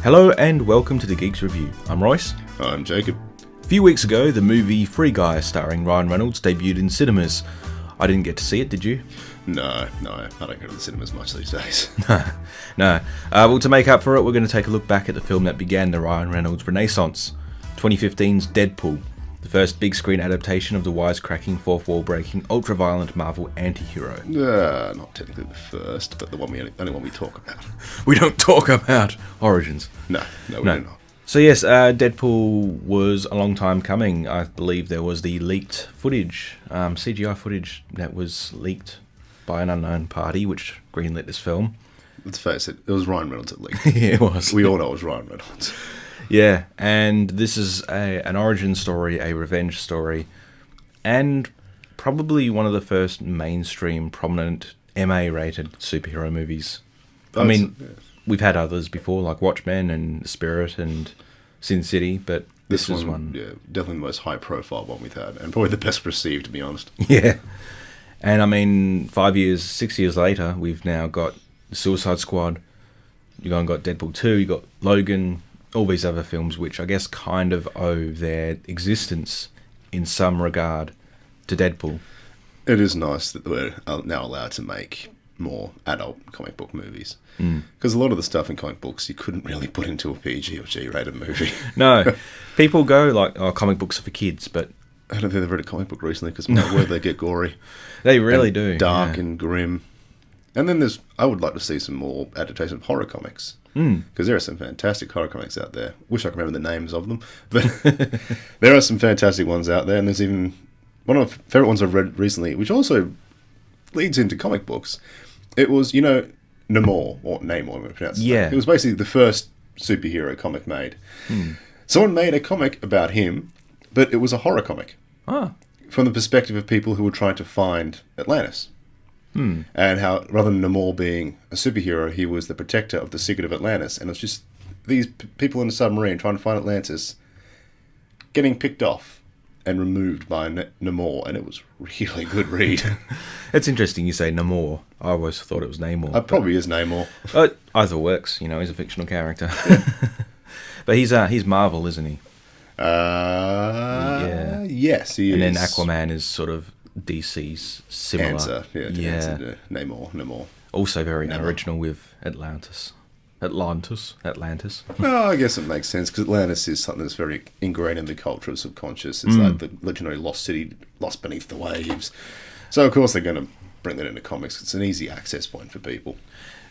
Hello and welcome to the Geeks Review. I'm Royce. I'm Jacob. A few weeks ago, the movie Free Guy starring Ryan Reynolds debuted in cinemas. I didn't get to see it, did you? No, I don't go to the cinemas much these days. No. Well, to make up for it, we're going to take a look back at the film that began the Ryan Reynolds Renaissance, 2015's Deadpool, the first big screen adaptation of the wisecracking, fourth-wall-breaking, ultra-violent Marvel anti-hero. Not technically the first, but the only one we talk about. We don't talk about Origins. No, we do not. So yes, Deadpool was a long time coming. I believe there was the leaked footage, CGI footage that was leaked by an unknown party, which greenlit this film. Let's face it was Ryan Reynolds that leaked. Yeah, it was. We all know it was Ryan Reynolds. Yeah, and this is an origin story, a revenge story, and probably one of the first mainstream, prominent, MA-rated superhero movies. We've had others before, like Watchmen and Spirit and Sin City, but this is one. Yeah, definitely the most high-profile one we've had, and probably the best received, to be honest. Yeah, and 6 years later, we've now got the Suicide Squad. You've got Deadpool 2, you've got Logan, all these other films which I guess kind of owe their existence in some regard to Deadpool. It is nice that we're now allowed to make more adult comic book movies. Because a lot of the stuff in comic books you couldn't really put into a PG or G-rated movie. No. People go like, comic books are for kids, but I don't think they've read a comic book recently because my word, they get gory. They really do. Dark and grim. And then I would like to see some more adaptations of horror comics. Because there are some fantastic horror comics out there. Wish I could remember the names of them. But there are some fantastic ones out there. And there's even one of my favourite ones I've read recently, which also leads into comic books. It was, Namor, or Namor, I'm going to pronounce it. Yeah. It was basically the first superhero comic made. Someone made a comic about him, but it was a horror comic. From the perspective of people who were trying to find Atlantis. And how, rather than Namor being a superhero, he was the protector of the secret of Atlantis. And it was just these people in a submarine trying to find Atlantis, getting picked off and removed by Namor. And it was really good read. It's interesting you say Namor. I always thought it was Namor. It probably is Namor. Either works, he's a fictional character. But he's Marvel, isn't he? Yeah. Yes, he is. And then Aquaman is sort of DC's similar. Answer to Namor. Also very original with Atlantis. Well, I guess it makes sense because Atlantis is something that's very ingrained in the culture of subconscious. It's like the legendary lost city, lost beneath the waves. So, of course, they're going to bring that into comics. It's an easy access point for people.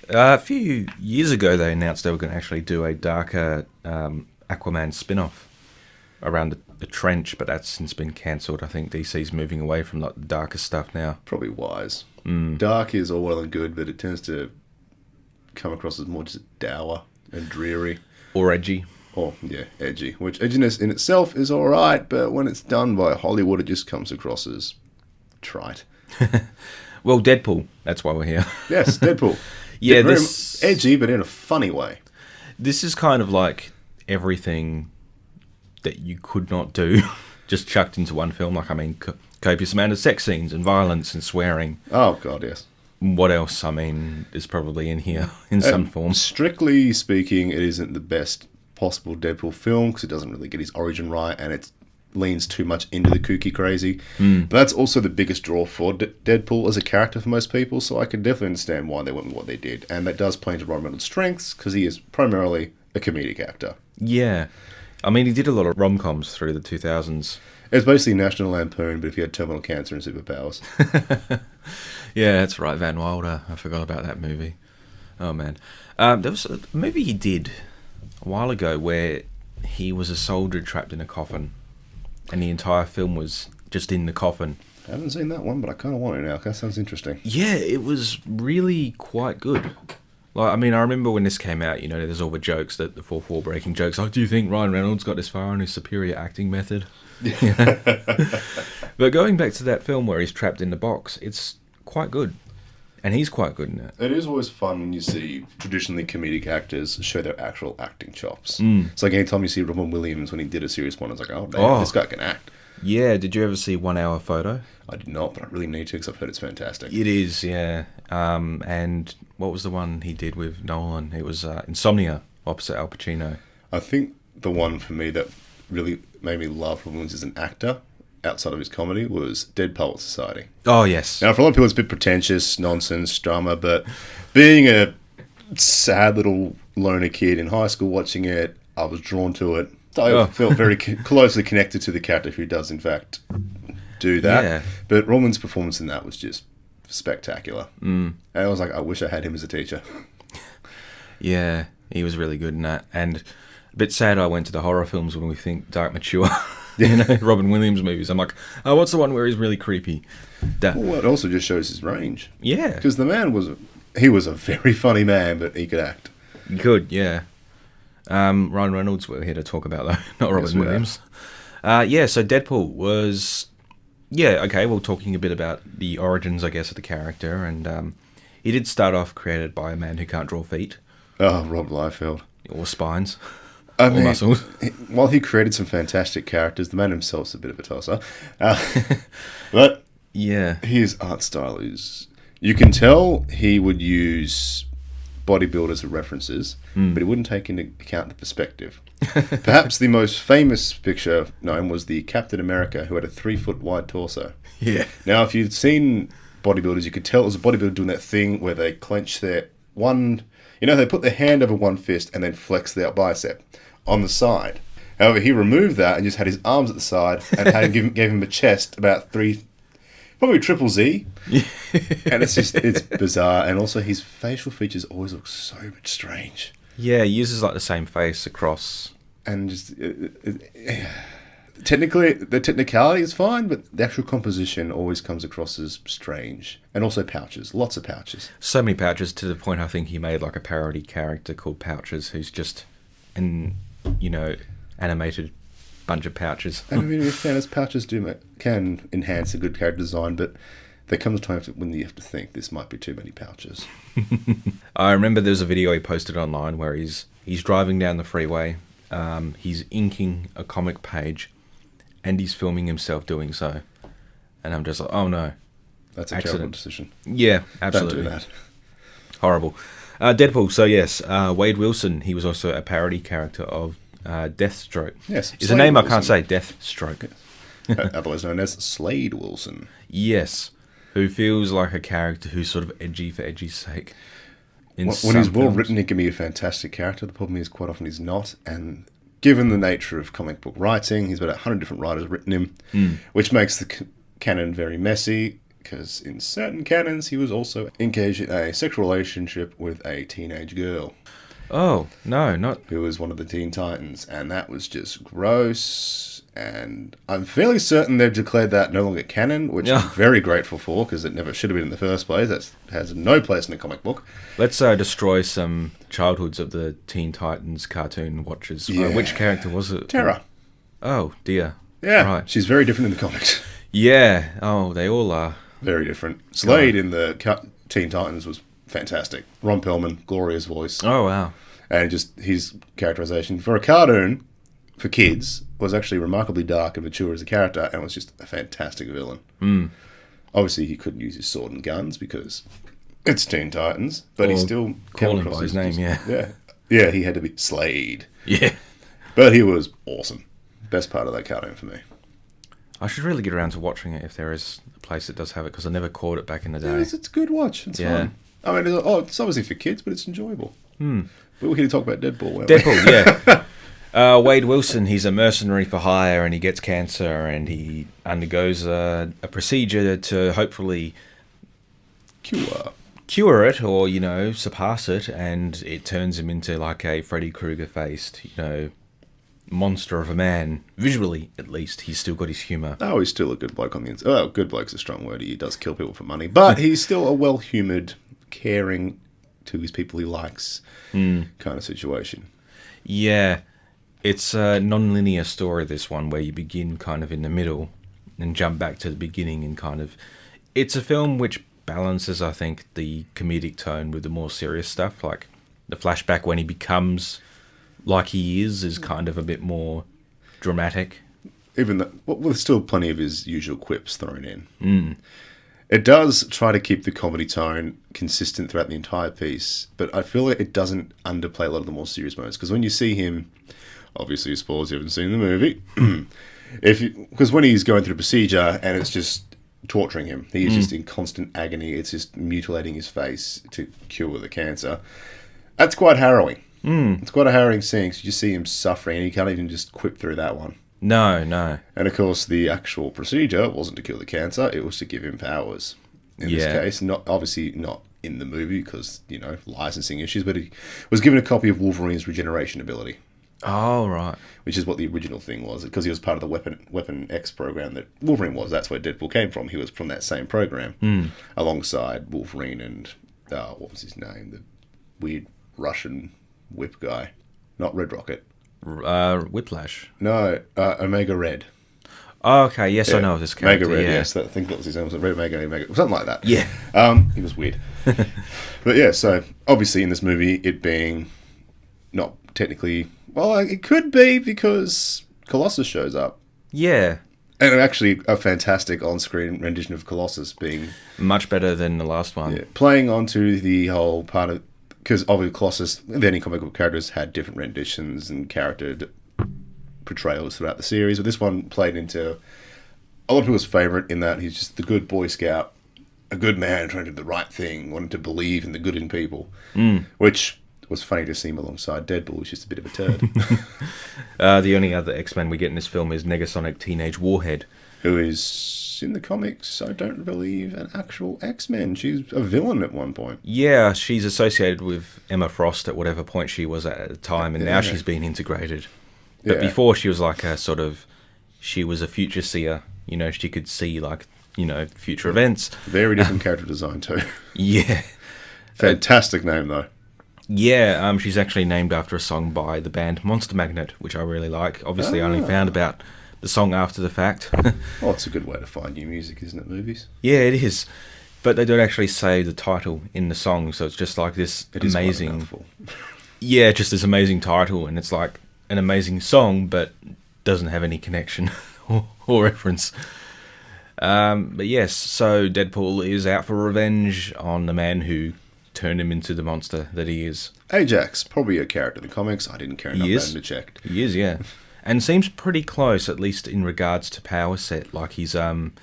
A few years ago, they announced they were going to actually do a darker Aquaman spin-off around the trench, but that's since been cancelled. I think DC's moving away from the darker stuff now. Probably wise. Dark is all well and good, but it tends to come across as more just dour and dreary. Or edgy. Edgy. Which edginess in itself is alright, but when it's done by Hollywood, it just comes across as trite. Well, Deadpool. That's why we're here. Yes, Deadpool. Yeah, this edgy, but in a funny way. This is kind of like everything that you could not do, just chucked into one film. Copious amount of sex scenes and violence and swearing. Oh, God, yes. What else, is probably in here in some form. Strictly speaking, it isn't the best possible Deadpool film because it doesn't really get his origin right and it leans too much into the kooky crazy. But that's also the biggest draw for Deadpool as a character for most people, so I can definitely understand why they went with what they did. And that does play into Ryan Reynolds' strengths because he is primarily a comedic actor. Yeah. He did a lot of rom-coms through the 2000s. It's basically National Lampoon, but if you had terminal cancer and superpowers. Yeah, that's right, Van Wilder. I forgot about that movie. Oh, man. There was a movie he did a while ago where he was a soldier trapped in a coffin, and the entire film was just in the coffin. I haven't seen that one, but I kind of want it now. That sounds interesting. Yeah, it was really quite good. I remember when this came out, there's all the jokes, the fourth wall breaking jokes. Do you think Ryan Reynolds got this far on his superior acting method? But going back to that film where he's trapped in the box, it's quite good. And he's quite good in it. It is always fun when you see traditionally comedic actors show their actual acting chops. It's like anytime you see Robin Williams when he did a serious one, it's like, oh, damn, this guy can act. Yeah, did you ever see 1 Hour Photo? I did not, but I really need to because I've heard it's fantastic. It is, yeah. And what was the one he did with Nolan? It was Insomnia. opposite Al Pacino. I think the one for me that really made me laugh Robin Williams as an actor, outside of his comedy, was Dead Poets Society. Oh, yes. Now, for a lot of people, it's a bit pretentious, nonsense, drama, but being a sad little loner kid in high school watching it, I was drawn to it. I felt very closely connected to the character who does, in fact, do that. Yeah. But Roman's performance in that was just spectacular. And I was like, I wish I had him as a teacher. Yeah, he was really good in that. And a bit sad I went to the horror films when we think dark, mature, Robin Williams movies. I'm like, oh, what's the one where he's really creepy? Well, it also just shows his range. Yeah. Because the man he was a very funny man, but he could act. Good, yeah. Ryan Reynolds we're here to talk about, though, not Robin Williams. So Deadpool was... Yeah, okay, well, talking a bit about the origins, I guess, of the character. And he did start off created by a man who can't draw feet. Oh, Rob Liefeld. Or spines. Or muscles. While he created some fantastic characters, the man himself's a bit of a tosser. But yeah, his art style is... You can tell he would use bodybuilders as references, but he wouldn't take into account the perspective. Perhaps the most famous picture known was the Captain America, who had a 3-foot wide torso. Yeah. Now, if you'd seen bodybuilders, you could tell it was a bodybuilder doing that thing where they clench their one... they put their hand over one fist and then flex their bicep on the side. However, he removed that and just had his arms at the side and gave him a chest about probably triple Z. And it's bizarre. And also his facial features always look so much strange. Yeah, he uses like the same face across. And just... Technically, the technicality is fine, but the actual composition always comes across as strange. And also pouches. Lots of pouches. So many pouches, to the point I think he made like a parody character called Pouches, who's just an, animated bunch of pouches. And I mean, in fairness, pouches can enhance a good character design, but there comes a time when you have to think this might be too many pouches. I remember there's a video he posted online where he's driving down the freeway, he's inking a comic page, and he's filming himself doing so. And I'm just like, oh no. That's a terrible decision. Yeah, absolutely. Don't do that. Horrible. Deadpool, so yes, Wade Wilson, he was also a parody character of Deathstroke. Yes. It's a name Wilson. I can't say, Deathstroke. Yes. Otherwise known as Slade Wilson. Yes, who feels like a character who's sort of edgy for edgy's sake. When he's well written, he can be a fantastic character. The problem is quite often he's not, and given the nature of comic book writing, he's got 100 different writers written him, which makes the canon very messy, because in certain canons he was also engaged in a sexual relationship with a teenage girl. Oh, no, not... Who was one of the Teen Titans, and that was just gross, and I'm fairly certain they've declared that no longer canon, which I'm very grateful for, because it never should have been in the first place. That has no place in a comic book. Let's destroy some childhoods of the Teen Titans cartoon watchers. Yeah. Which character was it? Terra. Oh, dear. Yeah, right. She's very different in the comics. Yeah, oh, they all are. Very different. Slade in the Teen Titans was fantastic. Ron Perlman, glorious voice. Oh, wow. And just his characterization for a cartoon for kids was actually remarkably dark and mature as a character, and was just a fantastic villain. Obviously, he couldn't use his sword and guns because it's Teen Titans, but he still called him by his name. Yeah, he had to be Slade. Yeah, but he was awesome. Best part of that cartoon for me. I should really get around to watching it if there is a place that does have it, because I never caught it back in the day. Yeah, it's a good watch. It's fun. I mean, it's obviously for kids, but it's enjoyable. But we're here to talk about Deadpool. Deadpool, yeah. Wade Wilson, he's a mercenary for hire, and he gets cancer, and he undergoes a procedure to hopefully cure it, or surpass it, and it turns him into like a Freddy Krueger faced, monster of a man. Visually, at least, he's still got his humour. Oh, he's still a good bloke on the inside. Oh, good bloke's a strong word. He does kill people for money, but he's still a well-humoured, caring to his people he likes kind of situation. Yeah, it's a non-linear story, this one, where you begin kind of in the middle and jump back to the beginning, and kind of... It's a film which balances, I think, the comedic tone with the more serious stuff, like the flashback when he becomes like he is kind of a bit more dramatic. Even with still plenty of his usual quips thrown in. It does try to keep the comedy tone consistent throughout the entire piece, but I feel like it doesn't underplay a lot of the more serious moments. Because when you see him, obviously, spoilers, you haven't seen the movie, because when he's going through the procedure and it's just torturing him, he's just in constant agony. It's just mutilating his face to cure the cancer. That's quite harrowing. It's quite a harrowing scene. Cause you just see him suffering, and you can't even just quip through that one. No. And of course, the actual procedure wasn't to cure the cancer; it was to give him powers. In this case, obviously not in the movie because licensing issues, but he was given a copy of Wolverine's regeneration ability. Oh, right. Which is what the original thing was, because he was part of the Weapon X program that Wolverine was. That's where Deadpool came from. He was from that same program, alongside Wolverine and what was his name? The weird Russian whip guy, not Red Rocket. Whiplash. No, Omega Red. Oh, okay. Yes, I know of this character. Omega Red. Yeah. Yes, I think that was his name. Was it Red Omega, something like that? Yeah. He was weird. But yeah, so obviously in this movie, it being not technically, well, it could be because Colossus shows up. Yeah. And actually, a fantastic on-screen rendition of Colossus being much better than the last one. Yeah, playing onto the whole part of, because obviously Colossus, any comic book characters had different renditions and character portrayals throughout the series, but this one played into a lot of people's favourite in that he's just the good Boy Scout, a good man trying to do the right thing, wanting to believe in the good in people, which was funny to see him alongside Deadpool, who's just a bit of a turd. The only other X-Men we get in this film is Negasonic Teenage Warhead, who is in the comics, I don't believe, an actual X-Men. She's a villain at one point. Yeah, she's associated with Emma Frost at whatever point she was at the time, and now she's been integrated. But before, she was like a sort of, she was a future seer. She could see future events. Very different character design too. Yeah. Fantastic name though. Yeah, she's actually named after a song by the band Monster Magnet, which I really like. Obviously, I only found about the song after the fact. Well, it's a good way to find new music, isn't it, movies? Yeah, it is. But they don't actually say the title in the song, so it's just like this amazing... Yeah, just this amazing title, and it's like an amazing song, but doesn't have any connection or reference. But yes, so Deadpool is out for revenge on the man who turned him into the monster that he is. Ajax, probably a character in the comics. I didn't care enough about him to check. He is, yeah. And seems pretty close, at least in regards to power set. Like he's not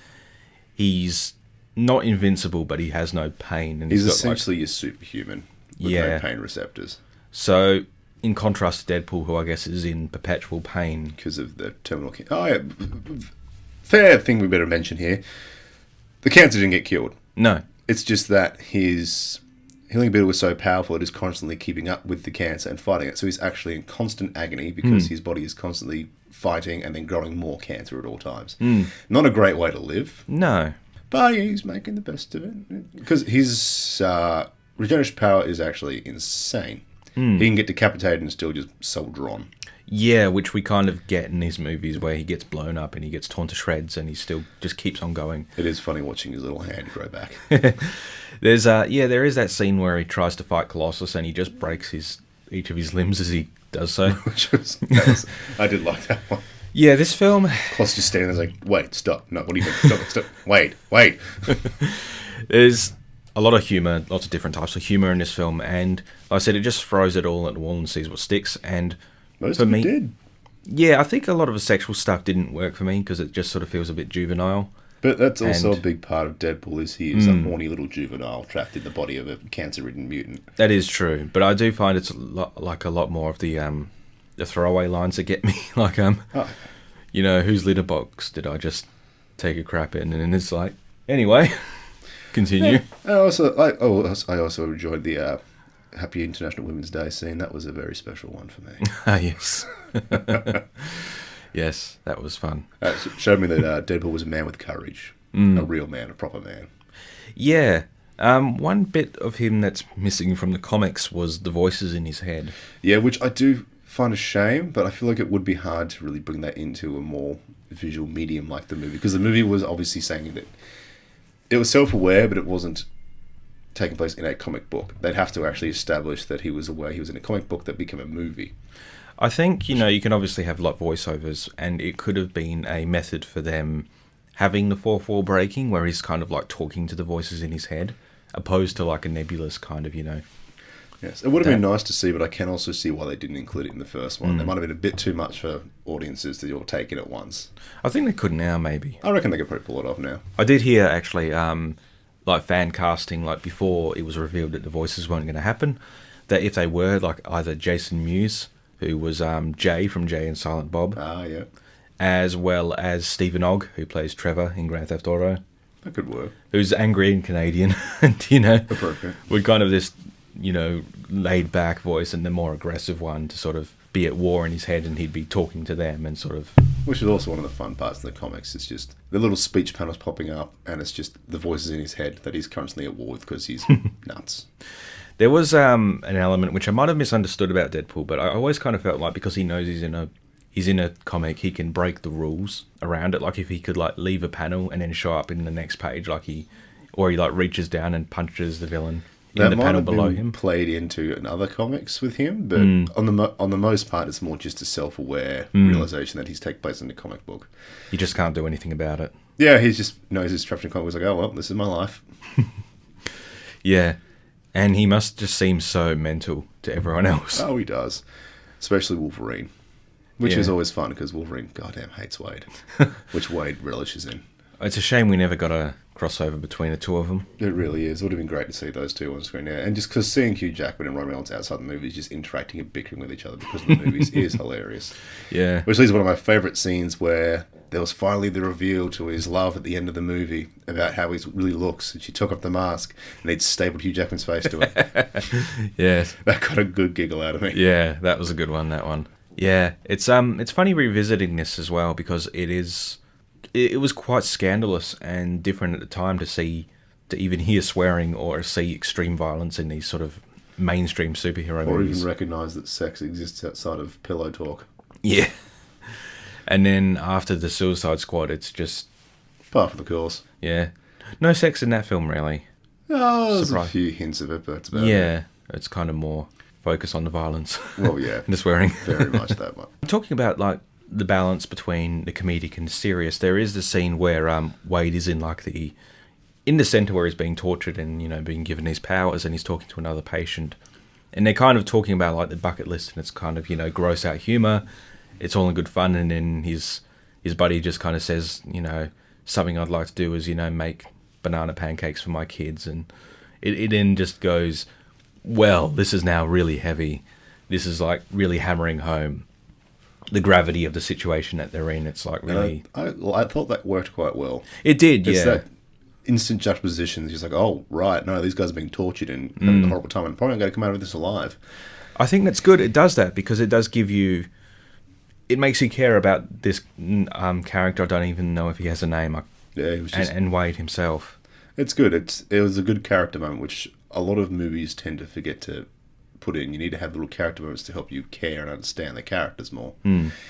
invincible, but he has no pain. And he's essentially a superhuman with no pain receptors. So, in contrast to Deadpool, who I guess is in perpetual pain. Because of the terminal... Oh, yeah. Fair thing we better mention here. The cancer didn't get cured. No. It's just that his healing ability was so powerful, it is constantly keeping up with the cancer and fighting it. So he's actually in constant agony because his body is constantly fighting and then growing more cancer at all times. Not a great way to live. No. But he's making the best of it. Because his regeneration power is actually insane. He can get decapitated and still just soldier on. Yeah, which we kind of get in these movies where he gets blown up and he gets torn to shreds and he still just keeps on going. It is funny watching his little hand grow back. There is that scene where he tries to fight Colossus and he just breaks each of his limbs as he does so. I did like that one. Yeah, this film... Colossus just standing there like, wait, stop. No, what do you mean? Stop. Wait. There's a lot of humour, lots of different types of humour in this film, and like I said, it just throws it all at the wall and sees what sticks, and most of it did. Yeah, I think a lot of the sexual stuff didn't work for me because it just sort of feels a bit juvenile. But that's also a big part of Deadpool, is he is a horny little juvenile trapped in the body of a cancer-ridden mutant. That is true, but I do find it's a lot more of the throwaway lines that get me, like whose litter box did I just take a crap in? And it's like, anyway, continue. Yeah. I also enjoyed the Happy International Women's Day scene. That was a very special one for me. Yes. Yes, that was fun. It showed me that Deadpool was a man with courage. A real man, a proper man. Yeah. One bit of him that's missing from the comics was the voices in his head. Yeah, which I do find a shame, but I feel like it would be hard to really bring that into a more visual medium like the movie, because the movie was obviously saying that it was self-aware, but it wasn't taking place in a comic book. They'd have to actually establish that he was aware he was in a comic book that became a movie. I think, you can obviously have voiceovers, and it could have been a method for them having the fourth wall breaking, where he's kind of like talking to the voices in his head, opposed to like a nebulous kind of, Yes, it would have been nice to see, but I can also see why they didn't include it in the first one. It might have been a bit too much for audiences to all take it at once. I think they could now, maybe. I reckon they could probably pull it off now. I did hear, actually, like fan casting, like before it was revealed that the voices weren't going to happen, that if they were, like either Jason Mewes, who was Jay from Jay and Silent Bob, Yeah, as well as Stephen Ogg, who plays Trevor in Grand Theft Auto. That could work. Who's angry and Canadian, and, Appropriate. with kind of this, laid-back voice and the more aggressive one to sort of be at war in his head, and he'd be talking to them and sort of... Which is also one of the fun parts of the comics. It's just the little speech panels popping up, and it's just the voices in his head that he's constantly at war with because he's nuts. There was an element which I might have misunderstood about Deadpool, but I always kind of felt like because he knows he's in a comic, he can break the rules around it. Like if he could like leave a panel and then show up in the next page, he reaches down and punches the villain in the panel below him. Played into in other comics with him, but on the most part, it's more just a self-aware realization that he's taken place in the comic book. He just can't do anything about it. Yeah, he just knows he's trapped in a comic. He's like, oh well, this is my life. Yeah, and he must just seem so mental to everyone else. Oh, he does, especially Wolverine, which is always fun because Wolverine goddamn hates Wade, which Wade relishes in. It's a shame we never got a crossover between the two of them. It really is. It would have been great to see those two on screen now. And just because seeing Hugh Jackman and Ryan Reynolds outside the movies just interacting and bickering with each other because of the movies is hilarious. Yeah. Which leads to one of my favourite scenes where there was finally the reveal to his love at the end of the movie about how he really looks. And she took off the mask and they'd stapled Hugh Jackman's face to it. Yes. That got a good giggle out of me. Yeah, that was a good one, that one. Yeah, it's funny revisiting this as well because it was quite scandalous and different at the time to even hear swearing or see extreme violence in these sort of mainstream superhero movies. Or even recognise that sex exists outside of pillow talk. Yeah. And then after the Suicide Squad, it's just... Par for the course. Yeah. No sex in that film, really. Oh, there's a few hints of it, but it's about it's kind of more focus on the violence. Well, yeah. And the swearing. Very much that one. Talking about, the balance between the comedic and serious, there is the scene where Wade is in in the centre where he's being tortured and being given his powers, and he's talking to another patient, and they're kind of talking about the bucket list, and it's kind of gross out humour. It's all in good fun, and then his buddy just kind of says something I'd like to do is make banana pancakes for my kids, and it then just goes, well, this is now really heavy. This is really hammering home the gravity of the situation that they're in. It's really... I thought that worked quite well. It did, it's yeah. That instant juxtaposition. He's like, oh, right, no, these guys are being tortured and having a horrible time and probably not going to come out of this alive. I think that's good. It does that because it does give you... It makes you care about this character. I don't even know if he has a name. Yeah, it was just... and Wade himself. It's good. It was a good character moment, which a lot of movies tend to forget to put in. You need to have little character moments to help you care and understand the characters more.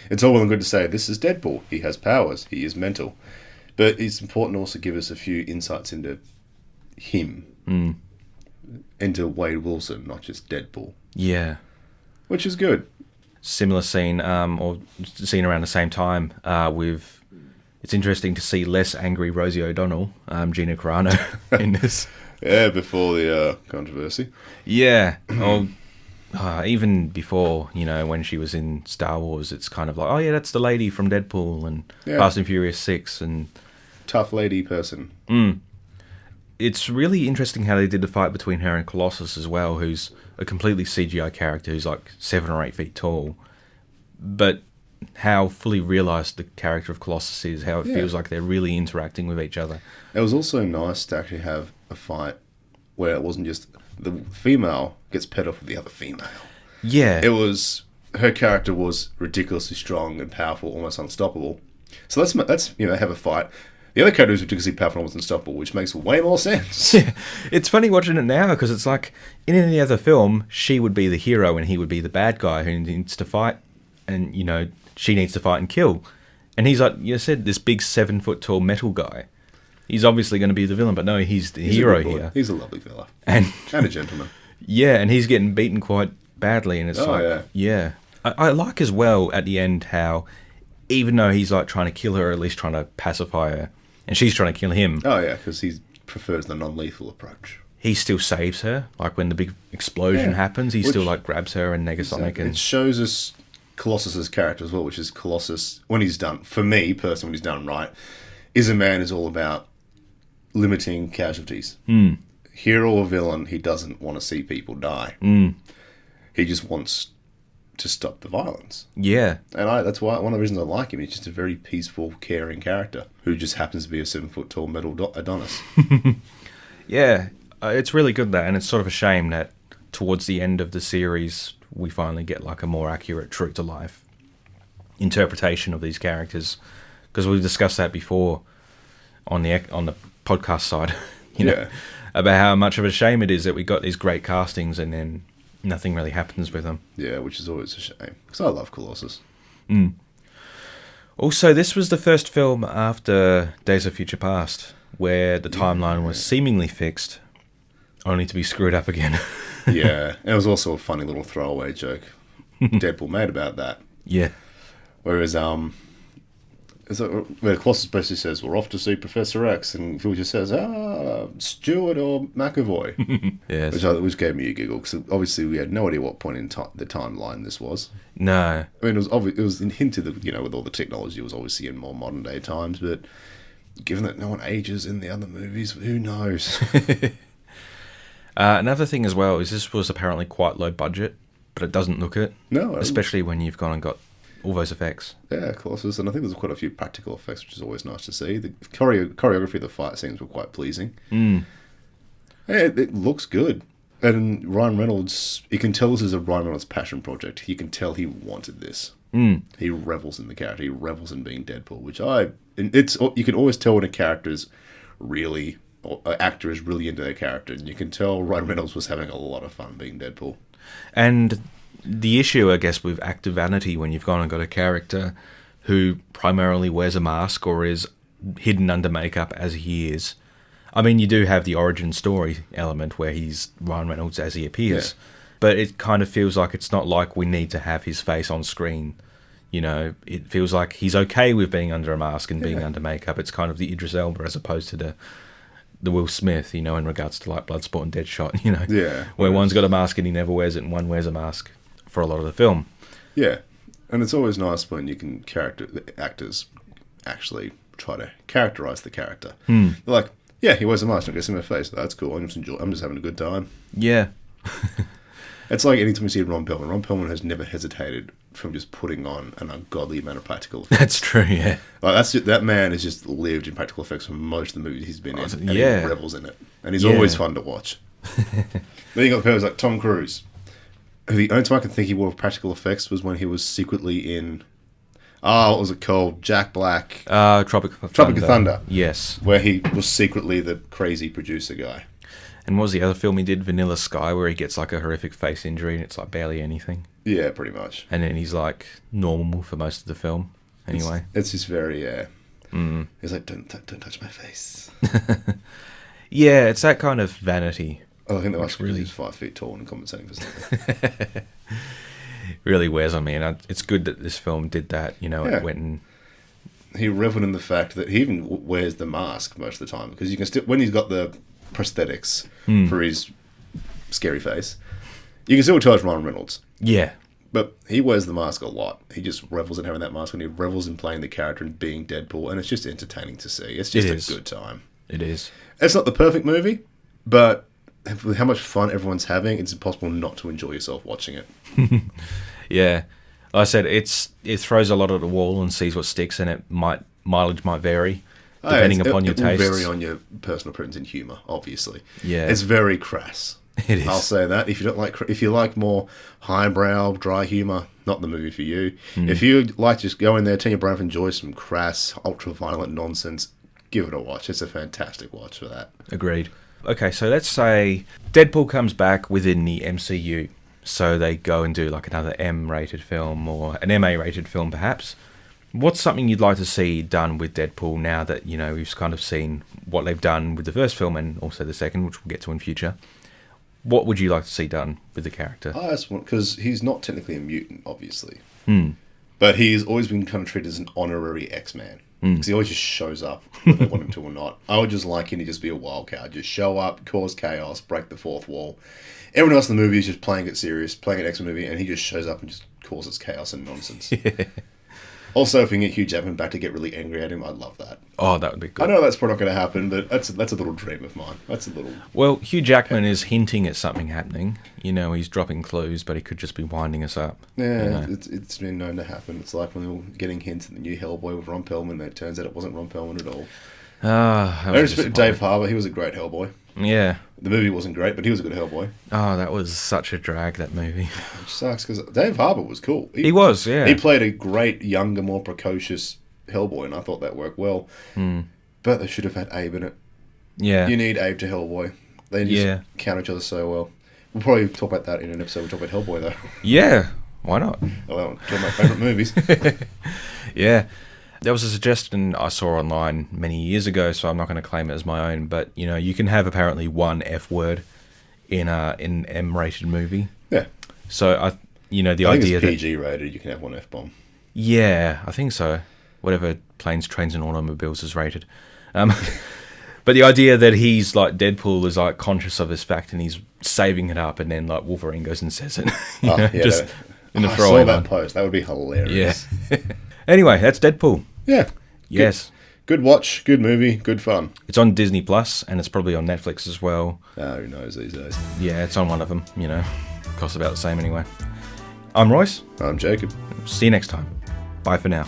It's all well and good to say, this is Deadpool. He has powers. He is mental. But it's important to also give us a few insights into him. Into Wade Wilson, not just Deadpool. Yeah. Which is good. Similar scene, or scene around the same time, with... It's interesting to see less angry Rosie O'Donnell, Gina Carano, in this. Yeah, before the controversy. Yeah. Even before, when she was in Star Wars, it's kind of like, oh yeah, that's the lady from Deadpool and Fast and Furious 6 and... Tough lady person. It's really interesting how they did the fight between her and Colossus as well, who's a completely CGI character who's 7 or 8 feet tall. But how fully realised the character of Colossus is, how it feels like they're really interacting with each other. It was also nice to actually have a fight where it wasn't just the female gets paired off with the other female. Yeah. It was... Her character was ridiculously strong and powerful, almost unstoppable. So let's have a fight. The other character is ridiculously powerful and almost unstoppable, which makes way more sense. Yeah. It's funny watching it now, because it's like, in any other film, she would be the hero and he would be the bad guy who needs to fight, and, she needs to fight and kill. And he's like, you said, this big 7-foot-tall metal guy. He's obviously going to be the villain, but no, he's the hero here. He's a lovely fella. And a gentleman. Yeah, and he's getting beaten quite badly, and it's I like as well at the end how, even though he's trying to kill her, or at least trying to pacify her, And she's trying to kill him. Oh, yeah, because he prefers the non-lethal approach. He still saves her. Like, when the big explosion happens, he still, like, grabs her and Negasonic. Exactly. And it shows us Colossus's character as well, which is Colossus, when he's done, for me, personally, when he's done right, is a man who's all about limiting casualties. Hero or villain, he doesn't want to see people die. He just wants to stop the violence. Yeah. And that's why one of the reasons I like him. He's just a very peaceful, caring character who just happens to be a 7-foot-tall metal Adonis. Yeah. It's really good, that, and it's sort of a shame that towards the end of the series, we finally get like a more accurate, true-to-life interpretation of these characters. Because we've discussed that before on the podcast side, you know, about how much of a shame it is that we got these great castings and then nothing really happens with them. Yeah, which is always a shame, because I love Colossus. Also, this was the first film after Days of Future Past where the timeline was seemingly fixed, only to be screwed up again. Yeah, and it was also a funny little throwaway joke Deadpool made about that. Yeah. Whereas, where Colossus basically says, we're off to see Professor X, and Phil just says, Stewart or McAvoy. Yes. Which gave me a giggle, because obviously we had no idea what point in the timeline this was. No. I mean, it was hinted that, with all the technology, it was obviously in more modern day times, but given that no one ages in the other movies, who knows? Another thing as well is this was apparently quite low budget, but it doesn't look it. No. Especially when you've gone and got all those effects. Yeah, Colossus, and I think there's quite a few practical effects, which is always nice to see. The choreography of the fight scenes were quite pleasing. Yeah, it looks good. And Ryan Reynolds, you can tell this is a Ryan Reynolds passion project. You can tell he wanted this. He revels in the character. He revels in being Deadpool, which you can always tell when an actor is really into their character, and you can tell Ryan Reynolds was having a lot of fun being Deadpool. And the issue, I guess, with actor vanity, when you've gone and got a character who primarily wears a mask or is hidden under makeup as he is. I mean, you do have the origin story element where he's Ryan Reynolds as he appears, but it kind of feels like it's not like we need to have his face on screen. It feels like he's okay with being under a mask and being under makeup. It's kind of the Idris Elba as opposed to the Will Smith, in regards to like Bloodsport and Deadshot, where one's got a mask and he never wears it and one wears a mask for a lot of the film. Yeah, and it's always nice when you can actors actually try to characterize the character. They're like, yeah, he wears a mask, I guess in my face. That's cool. I'm just having a good time. Yeah. It's like anytime you see Ron Perlman. Ron Perlman has never hesitated from just putting on an ungodly amount of practical effects. That's true, yeah. Like that man has just lived in practical effects for most of the movies he's been in, and he revels in it. And he's always fun to watch. Then you got people like Tom Cruise. The only time I can think he wore practical effects was when he was secretly in... what was it called? Jack Black. Tropic of Thunder. Yes. Where he was secretly the crazy producer guy. And what was the other film he did? Vanilla Sky, where he gets like a horrific face injury and it's like barely anything. Yeah, pretty much. And then he's like normal for most of the film. Anyway. It's just very, He's like, don't touch my face. Yeah, it's that kind of vanity. I think that must really he's 5 feet tall and compensating for something. Really wears on me, and it's good that this film did that. It went and he reveled in the fact that he even wears the mask most of the time, because you can still, when he's got the prosthetics for his scary face, you can still tell it's Ryan Reynolds. Yeah, but he wears the mask a lot. He just revels in having that mask, and he revels in playing the character and being Deadpool, and it's just entertaining to see. It's just a good time. It is. It's not the perfect movie, but with how much fun everyone's having, it's impossible not to enjoy yourself watching it. Yeah. Like I said, it throws a lot at the wall and sees what sticks, and mileage might vary depending upon your taste. It will vary on your personal preference in humour, obviously. Yeah. It's very crass. It is. I'll say that. If you like more highbrow, dry humour, not the movie for you. If you like, just go in there, turn your brain off, enjoy some crass, ultra-violent nonsense, give it a watch. It's a fantastic watch for that. Agreed. Okay, so let's say Deadpool comes back within the MCU. So they go and do like another M-rated film or an MA-rated film perhaps. What's something you'd like to see done with Deadpool now that, we've kind of seen what they've done with the first film and also the second, which we'll get to in future? What would you like to see done with the character? I just want, because he's not technically a mutant, obviously. But he's always been kind of treated as an honorary X-Man. Because he always just shows up, whether they want him to or not. I would just like him to just be a wild card. Just show up, cause chaos, break the fourth wall. Everyone else in the movie is just playing it serious, playing an X-Men movie, and he just shows up and just causes chaos and nonsense. Yeah. Also, if we can get Hugh Jackman back to get really angry at him, I'd love that. Oh, that would be good. I know that's probably not going to happen, but that's a little dream of mine. That's a little... Well, Hugh Jackman is hinting at something happening. He's dropping clues, but he could just be winding us up. Yeah, it's been known to happen. It's like when we were getting hints at the new Hellboy with Ron Perlman, and it turns out it wasn't Ron Perlman at all. I respect Dave Harbour. He was a great Hellboy. Yeah. The movie wasn't great, but he was a good Hellboy. Oh, that was such a drag, that movie. Which sucks, because Dave Harbour was cool. He was, yeah. He played a great, younger, more precocious Hellboy, and I thought that worked well. But they should have had Abe in it. Yeah. You need Abe to Hellboy. They just count each other so well. We'll probably talk about that in an episode. We'll talk about Hellboy, though. Yeah, why not? Well, talk about favourite movies. Yeah. There was a suggestion I saw online many years ago, so I'm not going to claim it as my own, but, you can have apparently one F word in an M-rated movie. Yeah. So, the I idea think it's that... PG rated, you can have one F-bomb. Yeah, I think so. Whatever Planes, Trains and Automobiles is rated. But the idea that he's, like, Deadpool is, like, conscious of this fact and he's saving it up, and then, like, Wolverine goes and says it. In a throwaway I saw that post. That would be hilarious. Yeah. Anyway, that's Deadpool. Yeah. Yes. Good watch, good movie, good fun. It's on Disney Plus, and it's probably on Netflix as well. Who knows these days? Yeah, it's on one of them, Costs about the same anyway. I'm Royce. I'm Jacob. See you next time. Bye for now.